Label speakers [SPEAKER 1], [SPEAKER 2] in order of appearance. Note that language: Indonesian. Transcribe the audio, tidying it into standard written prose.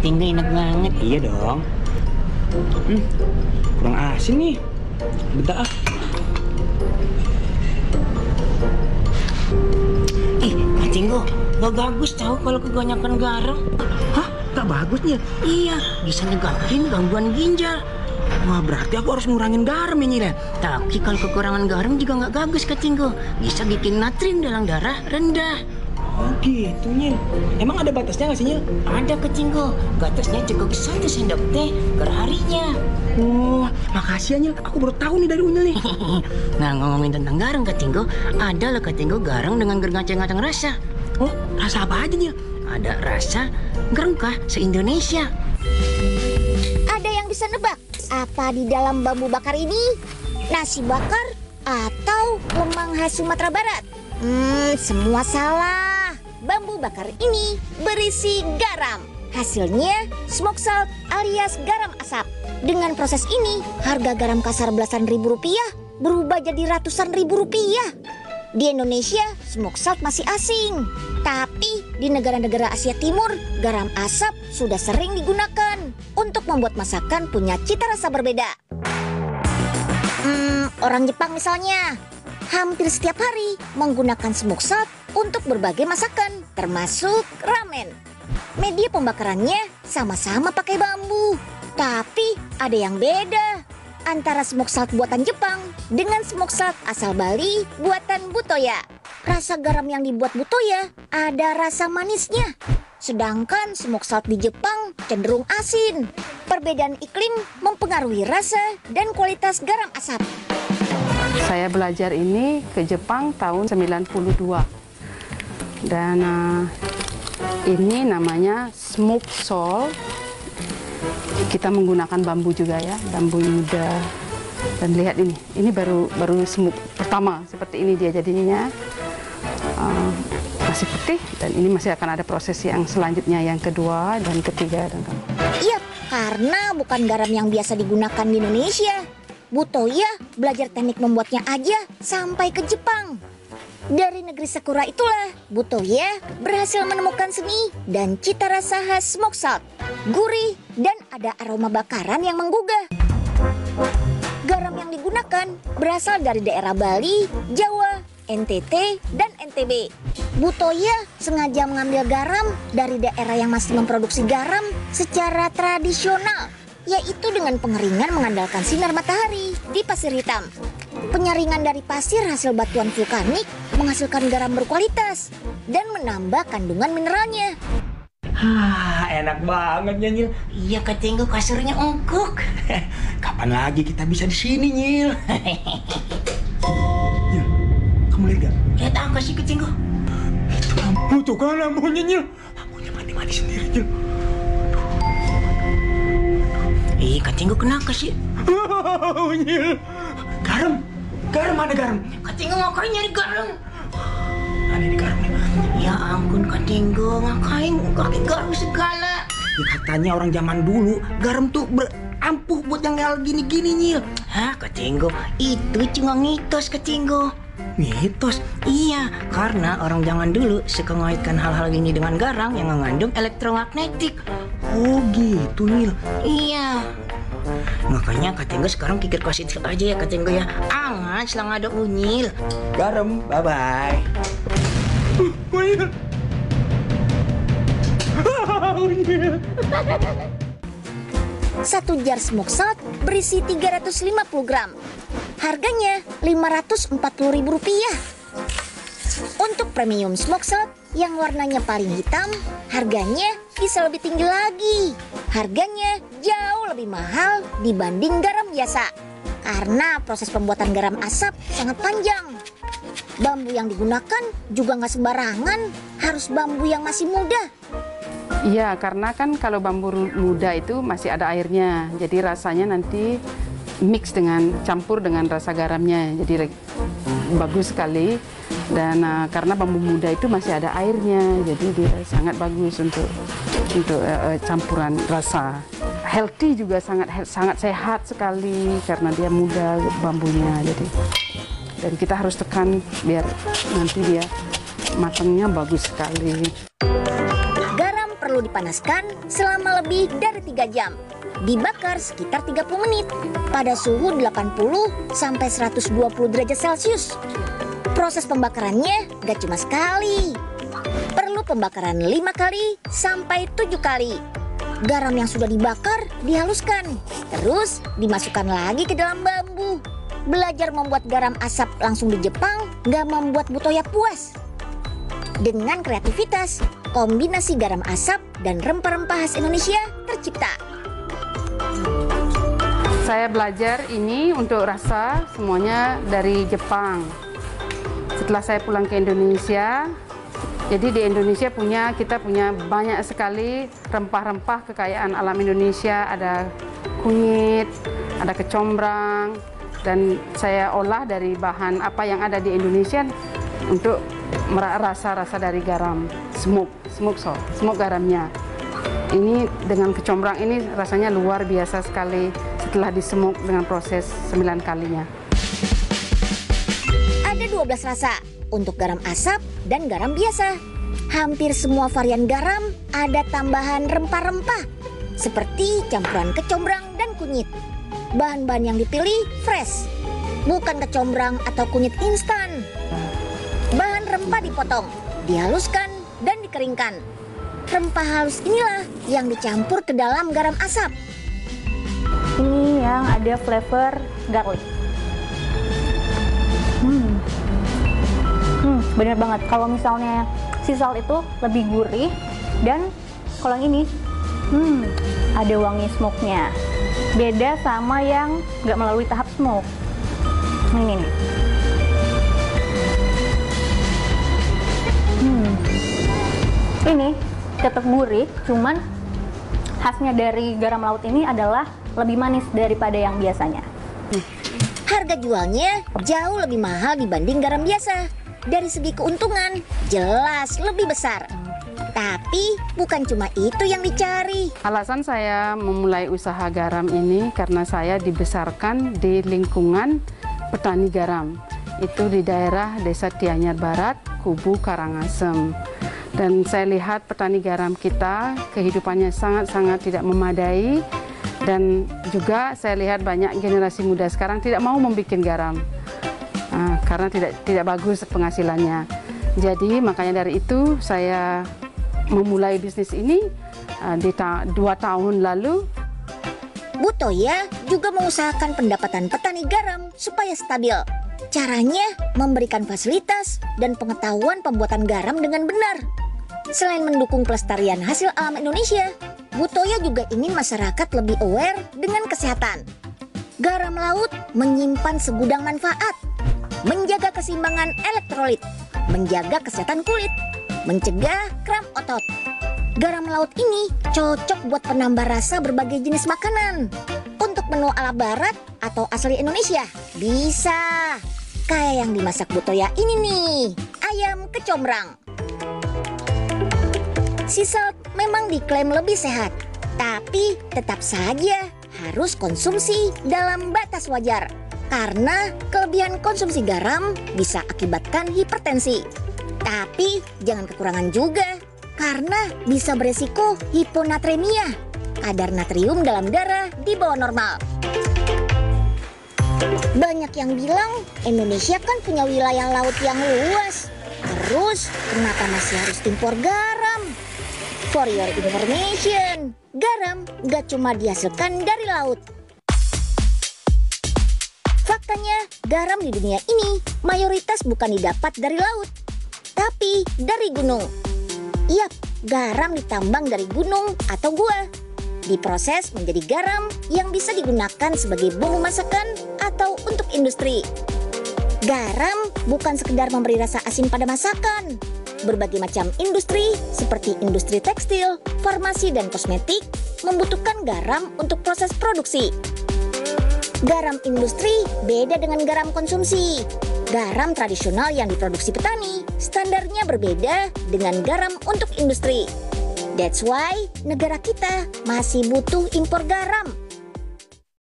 [SPEAKER 1] Ketingga enak banget.
[SPEAKER 2] Iya dong. Kurang asin nih. Bentar ah.
[SPEAKER 1] Ketingga, gak bagus tahu kalau kebanyakan garam.
[SPEAKER 2] Hah? Gak bagus nih?
[SPEAKER 1] Iya, bisa nyebabin gangguan ginjal.
[SPEAKER 2] Wah, berarti aku harus ngurangin garam ya, Nyil ya?
[SPEAKER 1] Tapi kalau kekurangan garam juga nggak bagus, Ketingga. Bisa bikin natrium dalam darah rendah.
[SPEAKER 2] Oh gitu, Nyil. Emang ada batasnya nggak sih, Nyil?
[SPEAKER 1] Ada, Ketingga. Batasnya cukup 1 sendok teh per harinya.
[SPEAKER 2] Oh, makasih ya, Nyil. Aku baru tahu nih dari Unyil nih.
[SPEAKER 1] Nah, ngomongin tentang garam, Ketingga, ada loh, Ketingga, garam dengan bermacam-macam rasa.
[SPEAKER 2] Oh, rasa apa aja, Nyil?
[SPEAKER 1] Ada rasa gerengkah se-Indonesia.
[SPEAKER 3] Ada yang bisa nebak apa di dalam bambu bakar ini? Nasi bakar atau lemang khas Sumatera Barat? Semua salah. Bambu bakar ini berisi garam. Hasilnya smoke salt alias garam asap. Dengan proses ini, harga garam kasar belasan ribu rupiah berubah jadi ratusan ribu rupiah. Di Indonesia, smoke salt masih asing. Tapi di negara-negara Asia Timur, garam asap sudah sering digunakan untuk membuat masakan punya cita rasa berbeda. Orang Jepang misalnya, hampir setiap hari menggunakan smoke salt untuk berbagai masakan, termasuk ramen. Media pembakarannya sama-sama pakai bambu, tapi ada yang beda antara smoke salt buatan Jepang dengan smoke salt asal Bali buatan Butoya. Rasa garam yang dibuat Butoya ada rasa manisnya, sedangkan smoke salt di Jepang cenderung asin. Perbedaan iklim mempengaruhi rasa dan kualitas garam asap.
[SPEAKER 4] Saya belajar ini ke Jepang tahun 92. Dan ini namanya smoke salt. Kita menggunakan bambu juga ya, bambu muda. Dan lihat ini baru smoke pertama seperti ini dia jadinya. Masih putih dan ini masih akan ada proses yang selanjutnya, yang kedua dan ketiga dan keempat.
[SPEAKER 3] Iya, karena bukan garam yang biasa digunakan di Indonesia. Butoya belajar teknik membuatnya aja sampai ke Jepang. Dari negeri Sakura itulah Butoya berhasil menemukan seni dan cita rasa khas smoke salt. Gurih dan ada aroma bakaran yang menggugah. Garam yang digunakan berasal dari daerah Bali, Jawa, NTT, dan NTB. Butoya sengaja mengambil garam dari daerah yang masih memproduksi garam secara tradisional, yaitu dengan pengeringan mengandalkan sinar matahari di pasir hitam. Penyaringan dari pasir hasil batuan vulkanik menghasilkan garam berkualitas dan menambah kandungan mineralnya.
[SPEAKER 2] Enak banget ya, Nyil.
[SPEAKER 1] Iya, Ketingga, kasurnya empuk.
[SPEAKER 2] Kapan lagi kita bisa di sini, Nyil? Nyil, kamu lihat gak?
[SPEAKER 1] Lihat apa sih, Ketingga?
[SPEAKER 2] Itu lampu tuh kan, lampunya, Nyil. Lampunya mati-mati sendiri, Nyil.
[SPEAKER 1] Ketingga kenapa sih?
[SPEAKER 2] Nyil, garam mana garam?
[SPEAKER 1] Ketingga ngapain nyari garam?
[SPEAKER 2] Ada di garam nih.
[SPEAKER 1] Ya ampun, Ketingga, ngapain pakai garam segala?
[SPEAKER 2] Ya katanya orang zaman dulu garam tuh berampuh buat yang kayak gini-gini, Nyil.
[SPEAKER 1] Hah, Ketingga, itu cuma mitos, Ketingga.
[SPEAKER 2] Mitos?
[SPEAKER 1] Iya, karena orang zaman dulu suka mengaitkan hal-hal gini dengan garam yang mengandung elektromagnetik.
[SPEAKER 2] Oh gitu, Nyil.
[SPEAKER 1] Iya. Makanya Ketingga sekarang kikir positif aja ya, Ketingga ya. Aman selama ada Unyil.
[SPEAKER 2] Garam, bye-bye. Unyil. Unyil.
[SPEAKER 3] Satu jar smoke salt berisi 350 gram. Harganya Rp540.000. Untuk premium smoke salt yang warnanya paling hitam, harganya bisa lebih tinggi lagi. Harganya jauh lebih mahal dibanding garam biasa. Karena proses pembuatan garam asap sangat panjang. Bambu yang digunakan juga nggak sembarangan, harus bambu yang masih muda.
[SPEAKER 4] Iya, karena kan kalau bambu muda itu masih ada airnya, jadi rasanya nanti mix campur dengan rasa garamnya, jadi bagus sekali. Dan karena bambu muda itu masih ada airnya, jadi dia sangat bagus untuk campuran rasa. Healthy juga sangat sehat sekali karena dia muda bambunya, dan kita harus tekan biar nanti dia matangnya bagus sekali.
[SPEAKER 3] Garam perlu perlu dipanaskan selama lebih dari 3 jam. Dibakar sekitar 30 menit pada suhu 80 sampai 120 derajat Celcius. Proses pembakarannya gak cuma sekali. Perlu pembakaran 5 kali sampai 7 kali. Garam yang sudah dibakar dihaluskan, terus dimasukkan lagi ke dalam bambu. Belajar membuat garam asap langsung di Jepang gak membuat Butoya puas. Dengan kreativitas, kombinasi garam asap dan rempah-rempah khas Indonesia tercipta.
[SPEAKER 4] Saya belajar ini untuk rasa semuanya dari Jepang. Setelah saya pulang ke Indonesia, jadi di Indonesia kita punya banyak sekali rempah-rempah kekayaan alam Indonesia. Ada kunyit, ada kecombrang, dan saya olah dari bahan apa yang ada di Indonesia untuk rasa-rasa dari garam, smoke garamnya. Ini dengan kecombrang ini rasanya luar biasa sekali setelah disemuk dengan proses 9 kalinya.
[SPEAKER 3] Ada 12 rasa untuk garam asap dan garam biasa. Hampir semua varian garam ada tambahan rempah-rempah seperti campuran kecombrang dan kunyit. Bahan-bahan yang dipilih fresh, bukan kecombrang atau kunyit instan. Bahan rempah dipotong, dihaluskan, dan dikeringkan. Rempah halus inilah yang dicampur ke dalam garam asap.
[SPEAKER 5] Ini yang ada flavor garlic. Bener banget. Kalau misalnya sea salt itu lebih gurih, dan kalau yang ini ada wangi smoke-nya. Beda sama yang nggak melalui tahap smoke. Ini nih. Ini tetap gurih, cuman khasnya dari garam laut ini adalah lebih manis daripada yang biasanya.
[SPEAKER 3] Harga jualnya jauh lebih mahal dibanding garam biasa. Dari segi keuntungan, jelas lebih besar. Tapi bukan cuma itu yang dicari.
[SPEAKER 4] Alasan saya memulai usaha garam ini karena saya dibesarkan di lingkungan petani garam. Itu di daerah Desa Tianyar Barat, Kubu Karangasem. Dan saya lihat petani garam kita kehidupannya sangat-sangat tidak memadai, dan juga saya lihat banyak generasi muda sekarang tidak mau membuat garam karena tidak bagus penghasilannya. Jadi makanya dari itu saya memulai bisnis ini di 2 tahun lalu.
[SPEAKER 3] Butoya juga mengusahakan pendapatan petani garam supaya stabil. Caranya memberikan fasilitas dan pengetahuan pembuatan garam dengan benar. Selain mendukung pelestarian hasil alam Indonesia, Butoya juga ingin masyarakat lebih aware dengan kesehatan. Garam laut menyimpan segudang manfaat, menjaga keseimbangan elektrolit, menjaga kesehatan kulit, mencegah kram otot. Garam laut ini cocok buat penambah rasa berbagai jenis makanan. Untuk menu ala barat atau asli Indonesia, bisa. Kayak yang dimasak Butoya ini nih, ayam kecombrang. Sea salt memang diklaim lebih sehat, tapi tetap saja harus konsumsi dalam batas wajar. Karena kelebihan konsumsi garam bisa akibatkan hipertensi. Tapi jangan kekurangan juga, karena bisa beresiko hiponatremia. Kadar natrium dalam darah di bawah normal. Banyak yang bilang Indonesia kan punya wilayah laut yang luas. Terus kenapa masih harus impor garam? For your information, garam gak cuma dihasilkan dari laut. Faktanya, garam di dunia ini mayoritas bukan didapat dari laut, tapi dari gunung. Yap, garam ditambang dari gunung atau gua. Diproses menjadi garam yang bisa digunakan sebagai bumbu masakan atau untuk industri. Garam bukan sekedar memberi rasa asin pada masakan. Berbagai macam industri seperti industri tekstil, farmasi, dan kosmetik membutuhkan garam untuk proses produksi. Garam industri beda dengan garam konsumsi. Garam tradisional yang diproduksi petani standarnya berbeda dengan garam untuk industri. That's why negara kita masih butuh impor garam